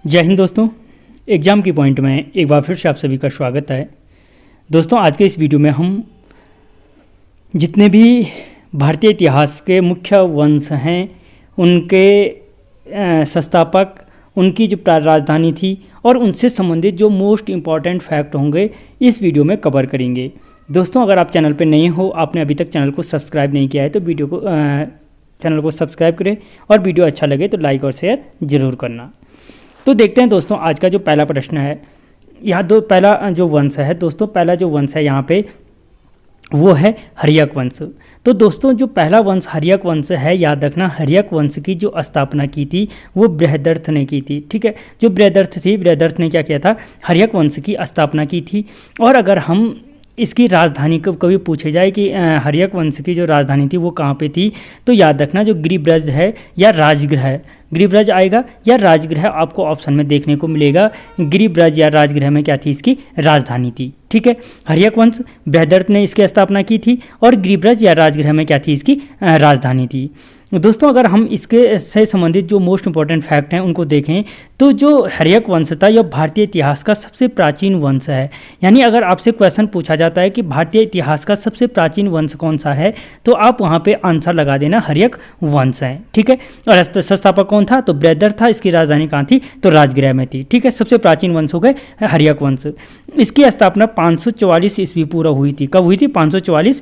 जय हिंद दोस्तों। एग्ज़ाम की पॉइंट में एक बार फिर से आप सभी का स्वागत है। दोस्तों आज के इस वीडियो में हम जितने भी भारतीय इतिहास के मुख्य वंश हैं उनके संस्थापक, उनकी जो राजधानी थी और उनसे संबंधित जो मोस्ट इम्पॉर्टेंट फैक्ट होंगे इस वीडियो में कवर करेंगे। दोस्तों अगर आप चैनल पर नए हो, आपने अभी तक चैनल को सब्सक्राइब नहीं किया है तो चैनल को सब्सक्राइब करें और वीडियो अच्छा लगे तो लाइक और शेयर ज़रूर करना। तो देखते हैं दोस्तों आज का जो पहला प्रश्न है, यहाँ पहला जो वंश है दोस्तों, पहला जो वंश है यहाँ पे वो है हर्यक वंश। तो दोस्तों जो पहला वंश हर्यक वंश है, याद रखना हर्यक वंश की जो स्थापना की थी वो बृहदर्थ ने की थी। ठीक है, जो बृहदर्थ थी, बृहदर्थ ने क्या किया था, हर्यक वंश की स्थापना की थी। और अगर हम इसकी राजधानी को कभी पूछे जाए कि हर्यक वंश की जो राजधानी थी वो कहाँ पे थी, तो याद रखना जो गिरिब्रज है या राजगृह है, गिरिब्रज आएगा या राजगृह आपको ऑप्शन में देखने को मिलेगा। गिरिब्रज या राजगृह में क्या थी, इसकी राजधानी थी। ठीक है, हर्यक वंश बृहदर्थ ने इसकी स्थापना की थी और गिरिब्रज या राजगृह में क्या थी, इसकी राजधानी थी। दोस्तों अगर हम इसके से संबंधित जो मोस्ट इंपॉर्टेंट फैक्ट हैं उनको देखें तो जो हर्यक वंश था यह भारतीय इतिहास का सबसे प्राचीन वंश है। यानी अगर आपसे क्वेश्चन पूछा जाता है कि भारतीय इतिहास का सबसे प्राचीन वंश कौन सा है तो आप वहाँ पे आंसर लगा देना हर्यक वंश है। ठीक है, और संस्थापक कौन था, तो बृहदर्थ था। इसकी राजधानी कहाँ थी, तो राजगृह में थी। ठीक है, सबसे प्राचीन वंश हो गए हर्यक वंश। इसकी स्थापना 544 ईस्वी पूर्व हुई थी। कब हुई थी, 544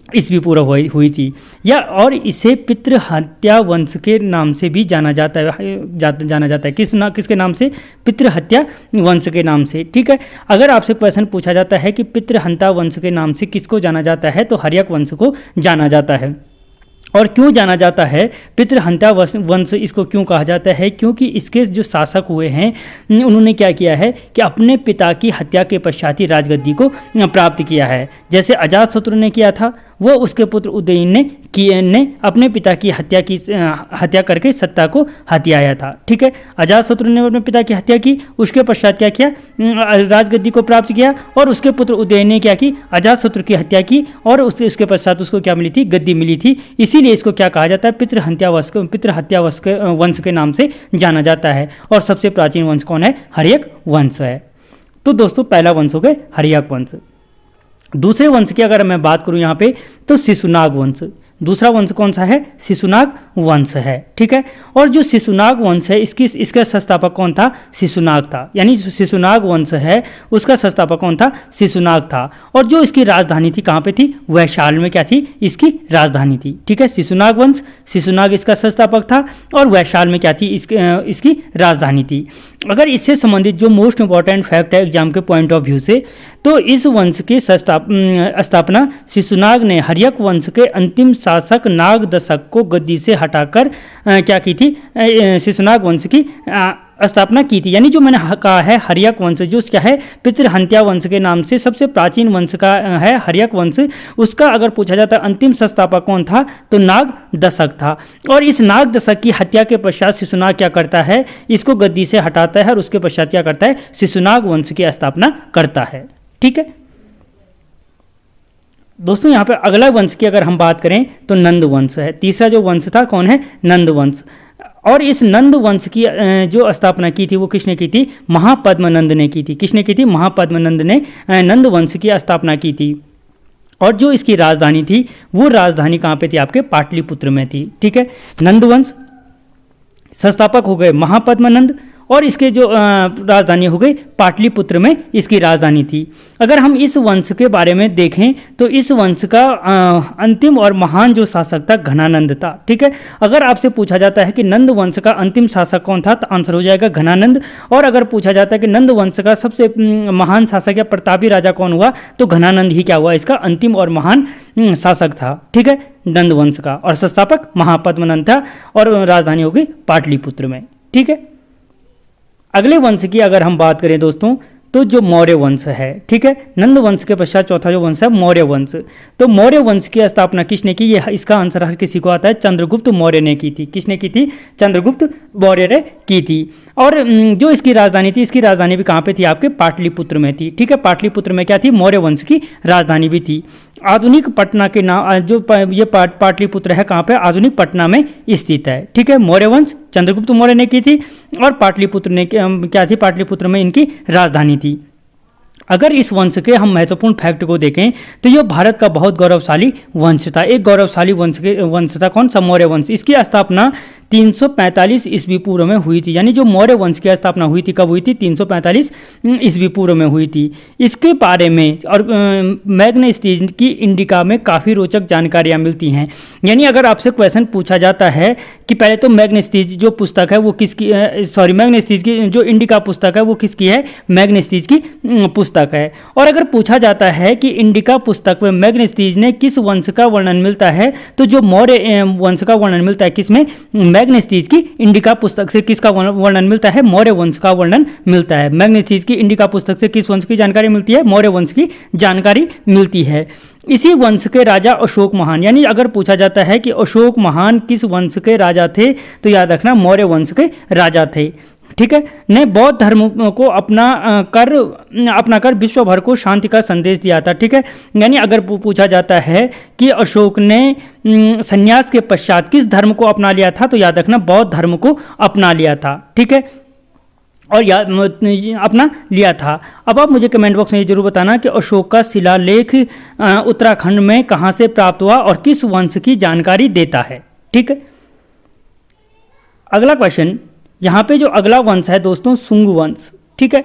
ईस्वी पूर्व हुई थी। या और इसे पितृहत्या वंश के नाम से भी जाना जाता है। किसके नाम से, पितृहत्या वंश के नाम से। ठीक है, अगर आपसे क्वेश्चन पूछा जाता है कि पितृहंता वंश के नाम से किसको जाना जाता है तो हर्यक वंश को जाना जाता है। और क्यों जाना जाता है पितृहंता वंश, इसको क्यों कहा जाता है, क्योंकि इसके जो शासक हुए हैं उन्होंने क्या किया है कि अपने पिता की हत्या के पश्चात ही राजगद्दी को प्राप्त किया है। जैसे अजातशत्रु ने किया था, वो उसके पुत्र उदयन ने अपने पिता की हत्या करके सत्ता को हथियाया था। ठीक है, अजातशत्रु ने अपने पिता की हत्या की, उसके पश्चात क्या किया, राजगद्दी को प्राप्त किया। और उसके पुत्र उदयन ने क्या की, अजातशत्रु की हत्या की और उसके पश्चात उसको क्या मिली थी, गद्दी मिली थी। इसीलिए इसको क्या कहा जाता है, पितृहत्या वंश के नाम से जाना जाता है। और सबसे प्राचीन वंश कौन है, हर्यक वंश है। तो दोस्तों पहला वंश हो गए हर्यक वंश। दूसरे वंश की अगर मैं बात करूं यहाँ पे तो शिशुनाग वंश। दूसरा वंश कौन सा है, शिशुनाग वंश है। ठीक है, और जो शिशुनाग वंश है इसका संस्थापक कौन था, शिशुनाग था। यानी जो शिशुनाग वंश है उसका संस्थापक कौन था, शिशुनाग था। और जो इसकी राजधानी थी कहाँ पे थी, वैशाल में क्या थी, इसकी राजधानी थी। ठीक है, शिशुनाग वंश, शिशुनाग इसका संस्थापक था और वैशाल में क्या थी, इसकी राजधानी थी। अगर इससे संबंधित जो मोस्ट इंपॉर्टेंट फैक्ट है एग्जाम के पॉइंट ऑफ व्यू से, तो इस वंश की स्थापना शिशुनाग ने हर्यक वंश के अंतिम शासक नागदशक को गद्दी से हटाकर क्या की थी, शिशुनाग वंश की स्थापना की थी। यानी जो मैंने कहा है हर्यक वंश, जो क्या है पितृहंत्या वंश के नाम से सबसे प्राचीन वंश का है हर्यक वंश। उसका अगर पूछा जाता है अंतिम संस्थापक कौन था तो नागदशक था। और इस नागदशक की हत्या के पश्चात शिशुनाग क्या करता है, इसको गद्दी से हटाता है और उसके पश्चात क्या करता है, शिशुनाग वंश की स्थापना करता है। ठीक है दोस्तों, यहाँ पे अगला वंश की अगर हम बात करें तो नंद वंश है। तीसरा जो वंश था कौन है, नंद वंश। और इस नंद वंश की जो स्थापना की थी वो किसने की थी, महापद्मनंद ने की थी। किसने की थी, महापद्मनंद ने नंद वंश की स्थापना की थी। और जो इसकी राजधानी थी वो राजधानी कहाँ पे थी, आपके पाटलिपुत्र में थी। ठीक है, नंद वंश, संस्थापक हो गए महापद्मनंद और इसके जो राजधानी हो गई पाटलिपुत्र में इसकी राजधानी थी। अगर हम इस वंश के बारे में देखें तो इस वंश का अंतिम और महान जो शासक था घनानंद था। ठीक है, अगर आपसे पूछा जाता है कि नंद वंश का अंतिम शासक कौन था तो आंसर हो जाएगा घनानंद। और अगर पूछा जाता है कि नंद वंश का सबसे महान शासक या प्रतापी राजा कौन हुआ तो घनानंद ही क्या हुआ, इसका अंतिम और महान शासक था। ठीक है, नंद वंश का, और संस्थापक महापद्मनंद था और राजधानी हो गई पाटलिपुत्र में। ठीक है, अगले वंश की अगर हम बात करें दोस्तों तो जो मौर्य वंश है। ठीक है, नंद वंश के पश्चात चौथा जो वंश है मौर्य वंश। तो मौर्य वंश की स्थापना किसने की, ये इसका आंसर हर किसी को आता है, चंद्रगुप्त मौर्य ने की थी। किसने की थी, चंद्रगुप्त मौर्य ने की थी। और जो इसकी राजधानी थी, इसकी राजधानी भी कहाँ पे थी, आपके पाटलिपुत्र में थी। ठीक है, पाटलिपुत्र में क्या थी, मौर्य वंश की राजधानी भी थी। आधुनिक पटना के नाम जो ये पाटलिपुत्र है कहाँ पे, आधुनिक पटना में स्थित है। ठीक है, मौर्य वंश चंद्रगुप्त मौर्य ने की थी, और पाटलिपुत्र ने क्या थी, पाटलिपुत्र में इनकी राजधानी थी। अगर इस वंश के हम महत्वपूर्ण फैक्ट को देखें तो यह भारत का बहुत गौरवशाली वंश था। एक गौरवशाली वंश था कौन सा, मौर्य वंश। इसकी स्थापना 345 ईस्वी पूर्व में हुई थी, यानी जो मौर्य वंश की स्थापना हुई थी कब हुई थी, 345 ईस्वी पूर्व में हुई थी। इसके बारे में और मैग्नेस्टीज की इंडिका में काफ़ी रोचक जानकारियाँ मिलती हैं। यानी अगर आपसे क्वेश्चन पूछा जाता है कि पहले तो मैग्नेस्टीज जो पुस्तक है वो किसकी, मैग्नेस्टीज की जो इंडिका पुस्तक है वो किसकी है, मैग्नेस्टीज की पुस्तक है। और अगर पूछा जाता है कि इंडिका पुस्तक में मैग्नेस्टीज ने किस वंश का वर्णन मिलता है, तो जो मौर्य वंश का वर्णन मिलता है किसमें, मैग्नेस्टीज की इंडिका पुस्तक से किसका वर्णन मिलता है, मौर्य वंश का वर्णन मिलता है। मैग्नेस्टीज की इंडिका पुस्तक से किस वंश की जानकारी मिलती है, मौर्य वंश की जानकारी मिलती है। इसी वंश के राजा अशोक महान, यानी अगर पूछा जाता है कि अशोक महान किस वंश के राजा थे, तो याद रखना मौर्य वंश के राजा थे। ठीक है, ने बौद्ध धर्म को अपना कर विश्व भर को शांति का संदेश दिया था। ठीक है, यानी अगर पूछा जाता है कि अशोक ने संन्यास के पश्चात किस धर्म को अपना लिया था, तो याद रखना बौद्ध धर्म को अपना लिया था। ठीक है, और अपना लिया था। अब आप मुझे कमेंट बॉक्स में ये जरूर बताना कि अशोक का शिलालेख उत्तराखंड में कहाँ से प्राप्त हुआ और किस वंश की जानकारी देता है। ठीक है, अगला क्वेश्चन, यहाँ पे जो अगला वंश है दोस्तों, शुंग वंश। ठीक है,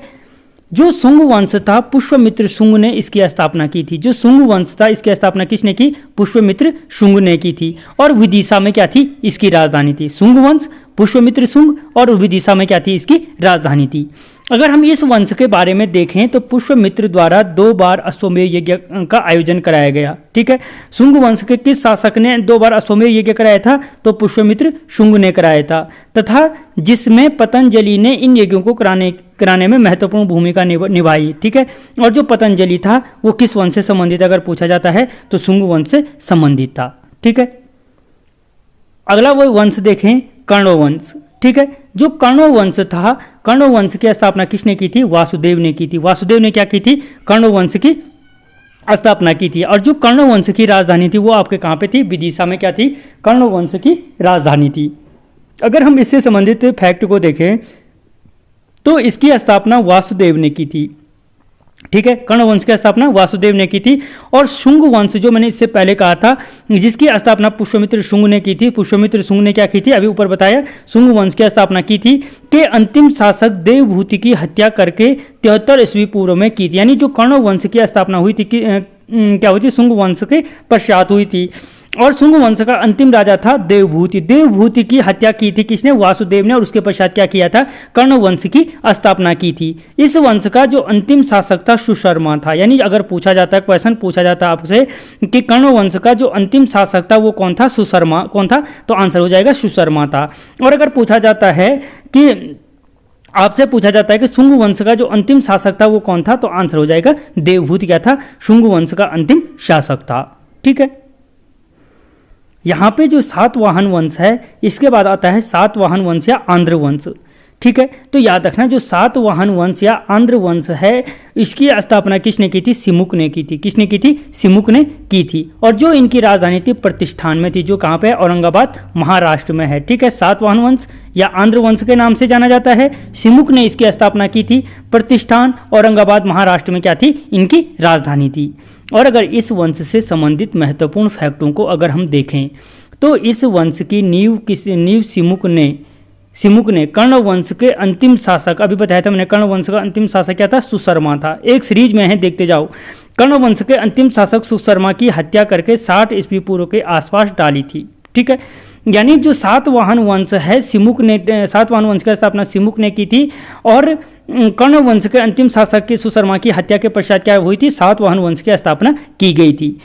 जो शुंग वंश था पुष्यमित्र शुंग ने इसकी स्थापना की थी। जो शुंग वंश था इसकी स्थापना किसने की, पुष्यमित्र शुंग ने की थी। और विदिशा में क्या थी, इसकी राजधानी थी। शुंग वंश, पुष्यमित्र शुंग, और विदिशा में क्या थी, इसकी राजधानी थी। अगर हम इस वंश के बारे में देखें तो पुष्यमित्र द्वारा 2 बार अश्वमेध यज्ञ का आयोजन कराया गया। ठीक है, शुंग वंश के किस शासक ने 2 बार अश्वमेध यज्ञ कराया था, तो पुष्यमित्र शुंग ने कराया था, तथा जिसमें पतंजलि ने इन यज्ञों को कराने में महत्वपूर्ण भूमिका निभाई। ठीक है, और जो पतंजलि था वो किस वंश से संबंधित, अगर पूछा जाता है तो शुंग वंश से संबंधित था। ठीक है, अगला वो वंश देखें, कर्ण वंश। ठीक है, जो कर्ण वंश था, कर्ण वंश की स्थापना किसने की थी, वासुदेव ने की थी। वासुदेव ने क्या की थी, कर्ण वंश की स्थापना की थी। और जो कर्ण वंश की राजधानी थी वो आपके कहाँ पे थी, विदिशा में क्या थी, कर्ण वंश की राजधानी थी। अगर हम इससे संबंधित फैक्ट को देखें तो इसकी स्थापना वासुदेव ने की थी। ठीक है, कर्ण वंश की स्थापना वासुदेव ने की थी। और शुंग वंश जो मैंने इससे पहले कहा था जिसकी स्थापना पुष्यमित्र शुंग ने की थी, पुष्यमित्र शुंग ने क्या की थी, अभी ऊपर बताया, शुंग वंश की स्थापना की थी, के अंतिम शासक देवभूति की हत्या करके 73 ईस्वी पूर्व में की थी। यानी जो कर्ण वंश की स्थापना हुई थी क्या हुई थी, शुंग वंश के पश्चात हुई थी। और शुंग वंश का अंतिम राजा था देवभूति। देवभूति की हत्या की थी किसने, वासुदेव ने, और उसके पश्चात क्या किया था, कर्ण वंश की स्थापना की थी। इस वंश का जो अंतिम शासक था सुशर्मा था। यानी अगर पूछा जाता है, क्वेश्चन पूछा जाता है आपसे कि कर्ण वंश का जो अंतिम शासक था वो कौन था, सुशर्मा कौन था, तो आंसर हो जाएगा सुशर्मा था। और अगर पूछा जाता है कि आपसे पूछा जाता है कि शुंग वंश का जो अंतिम शासक था वो कौन था, तो आंसर हो जाएगा देवभूति क्या था, शुंग वंश का अंतिम शासक था। ठीक है, यहाँ पे जो सातवाहन वंश है इसके बाद आता है सातवाहन वंश या आंध्र वंश। ठीक है, तो याद रखना जो सातवाहन वंश या आंध्र वंश है इसकी स्थापना किसने की थी, सिमुक ने की थी। किसने की थी, सिमुक ने की थी। और जो इनकी राजधानी थी प्रतिष्ठान में थी, जो कहाँ पे, औरंगाबाद महाराष्ट्र में है। ठीक है, सातवाहन वंश या आंध्र वंश के नाम से जाना जाता है। सिमुक ने इसकी स्थापना की थी। प्रतिष्ठान औरंगाबाद महाराष्ट्र में क्या थी, इनकी राजधानी थी। और अगर इस वंश से संबंधित महत्वपूर्ण फैक्टों को अगर हम देखें तो इस वंश की नींव सिमुक ने कर्ण वंश के अंतिम शासक, अभी बताया था मैंने, कर्ण वंश का अंतिम शासक क्या था, सुशर्मा था। एक सीरीज में है, देखते जाओ। कर्ण वंश के अंतिम शासक सुशर्मा की हत्या करके 60 ईस्वी पूर्व के आसपास डाली थी। ठीक है, यानी जो सातवाहन वंश है, सातवाहन वंश की स्थापना सिमुक ने की थी। और कर्ण वंश के अंतिम शासक की सुशर्मा की हत्या के पश्चात क्या हुई थी, सातवाहन वंश की स्थापना की गई थी।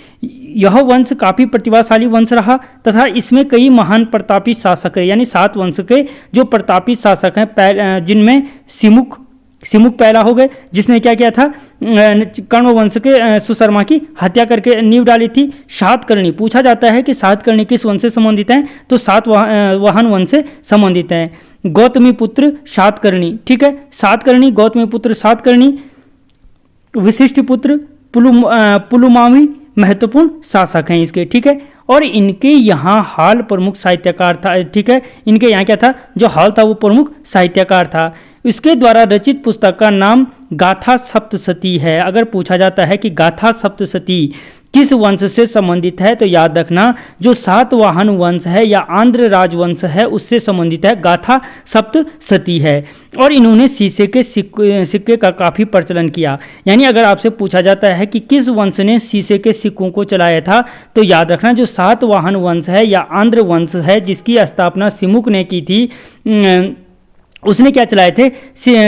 यह वंश काफ़ी प्रतिभाशाली वंश रहा तथा इसमें कई महान प्रतापी शासक है। यानी सात वंश के जो प्रतापी शासक हैं, जिनमें सिमुक पहला हो गए, जिसने क्या किया था, कर्ण वंश के सुशर्मा की हत्या करके नींव डाली थी। सातकर्णी, पूछा जाता है कि सातकर्णी किस वंश से संबंधित हैं, तो सातवाहन वंश से संबंधित हैं। गौतमी पुत्र सातकर्णी। ठीक है, सातकर्णी, गौतमी पुत्र सातकर्णी, विशिष्ट पुत्र पुलुमावी महत्वपूर्ण शासक हैं इसके। ठीक है, और इनके यहाँ हाल प्रमुख साहित्यकार था। ठीक है, इनके यहाँ क्या था, जो हाल था वो प्रमुख साहित्यकार था। इसके द्वारा रचित पुस्तक का नाम गाथा सप्तशती है। अगर पूछा जाता है कि गाथा सप्तशती किस वंश से संबंधित है, तो याद रखना जो सातवाहन वंश है या आंध्र राजवंश है उससे संबंधित है, गाथा सप्तशती है। और इन्होंने शीशे के सिक्के का काफ़ी प्रचलन किया। यानी अगर आपसे पूछा जाता है कि किस वंश ने शीशे के सिक्कों को चलाया था, तो याद रखना जो सातवाहन वंश है या आंध्र वंश है जिसकी स्थापना सिमुक ने की थी, उसने क्या चलाए थे,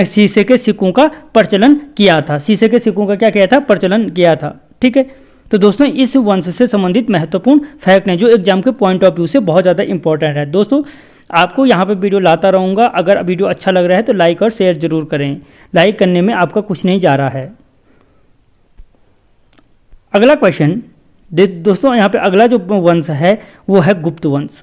शीशे के सिक्कों का प्रचलन किया था। शीशे के सिक्कों का क्या किया था, प्रचलन किया था। ठीक है, तो दोस्तों इस वंश से संबंधित महत्वपूर्ण फैक्ट हैं जो एग्जाम के पॉइंट ऑफ व्यू से बहुत ज़्यादा इंपॉर्टेंट है। दोस्तों आपको यहाँ पे वीडियो लाता रहूँगा। अगर वीडियो अच्छा लग रहा है तो लाइक और शेयर जरूर करें। लाइक करने में आपका कुछ नहीं जा रहा है। अगला क्वेश्चन दोस्तों, यहाँ पे अगला जो वंश है वो है गुप्त वंश।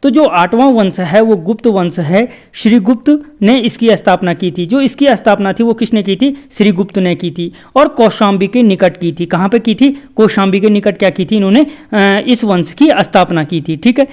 तो जो 8वां वंश है वो गुप्त वंश है। श्रीगुप्त ने इसकी स्थापना की थी। जो इसकी स्थापना थी वो किसने की थी, श्रीगुप्त ने की थी और कौशाम्बी के निकट की थी। कहाँ पे की थी, कौशाम्बी के निकट क्या की थी, इन्होंने इस वंश की स्थापना की थी। ठीक है,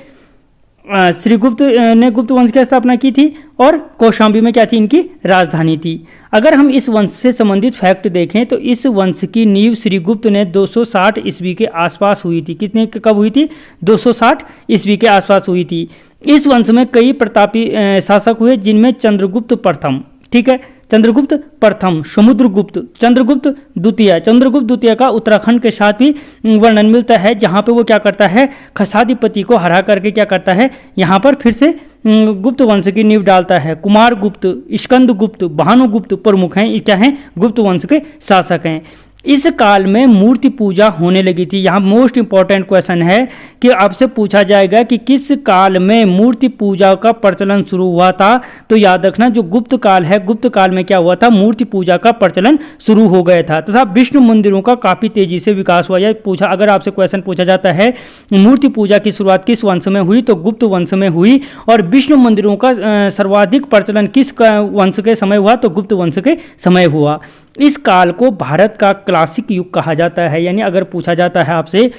श्रीगुप्त ने गुप्त वंश की स्थापना की थी और कौशाम्बी में क्या थी, इनकी राजधानी थी। अगर हम इस वंश से संबंधित फैक्ट देखें तो इस वंश की नींव श्रीगुप्त ने 260 ईस्वी के आसपास हुई थी। कितने कब हुई थी, 260 ईस्वी के आसपास हुई थी। इस वंश में कई प्रतापी शासक हुए जिनमें चंद्रगुप्त प्रथम, ठीक है, चंद्रगुप्त प्रथम, समुद्रगुप्त, चंद्रगुप्त द्वितीय का उत्तराखंड के साथ भी वर्णन मिलता है, जहाँ पे वो क्या करता है, खसादिपति को हरा करके क्या करता है, यहाँ पर फिर से गुप्त वंश की नींव डालता है। कुमारगुप्त, स्कंदगुप्त, भानुगुप्त प्रमुख हैं, ये क्या हैं, गुप्त वंश के शासक हैं। इस काल में मूर्ति पूजा होने लगी थी। यहाँ मोस्ट इंपॉर्टेंट क्वेश्चन है कि आपसे पूछा जाएगा कि किस काल में मूर्ति पूजा का प्रचलन शुरू हुआ था, तो याद रखना जो गुप्त काल है, गुप्त काल में क्या हुआ था, मूर्ति पूजा का प्रचलन शुरू हो गया था तथा विष्णु मंदिरों का काफ़ी तेजी से विकास हुआ। यह पूछा, अगर आपसे क्वेश्चन पूछा जाता है मूर्ति पूजा की शुरुआत किस वंश में हुई, तो गुप्त वंश में हुई। और विष्णु मंदिरों का सर्वाधिक प्रचलन किस वंश के समय हुआ, तो गुप्त वंश के समय हुआ। इस काल को भारत का क्लासिक युग कहा जाता है। यानी अगर पूछा जाता है आपसे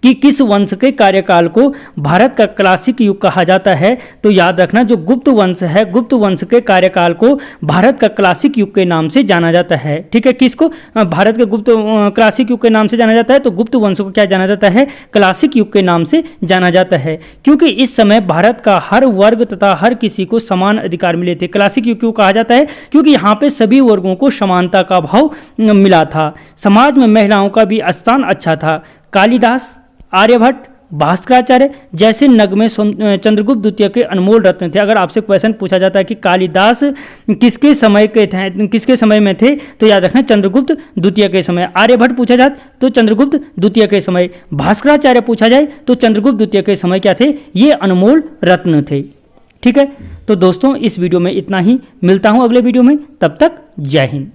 कि किस वंश के कार्यकाल को भारत का क्लासिक युग कहा जाता है, तो याद रखना जो गुप्त वंश है, गुप्त वंश के कार्यकाल को भारत का क्लासिक युग के नाम से जाना जाता है। ठीक है, किसको, भारत के गुप्त क्लासिक युग के नाम से जाना जाता है, तो गुप्त वंश को क्या जाना जाता है, क्लासिक युग के नाम से जाना जाता है, क्योंकि इस समय भारत का हर वर्ग तथा हर किसी को समान अधिकार मिले थे। क्लासिक युग क्यों कहा जाता है, क्योंकि यहाँ पे सभी वर्गों को समानता का भाव मिला था। समाज में महिलाओं का भी स्थान अच्छा था। कालिदास, आर्यभट्ट, भास्कराचार्य जैसे नगमे चंद्रगुप्त द्वितीय के अनमोल रत्न थे। अगर आपसे क्वेश्चन पूछा जाता है कि कालिदास किसके समय के थे, किसके समय में थे, तो याद रखना चंद्रगुप्त द्वितीय के समय। आर्यभट्ट पूछा जाए तो चंद्रगुप्त द्वितीय के समय। भास्कराचार्य पूछा जाए तो चंद्रगुप्त द्वितीय के समय क्या थे, ये अनमोल रत्न थे। ठीक है, तो दोस्तों इस वीडियो में इतना ही। मिलता हूं अगले वीडियो में, तब तक जय हिंद।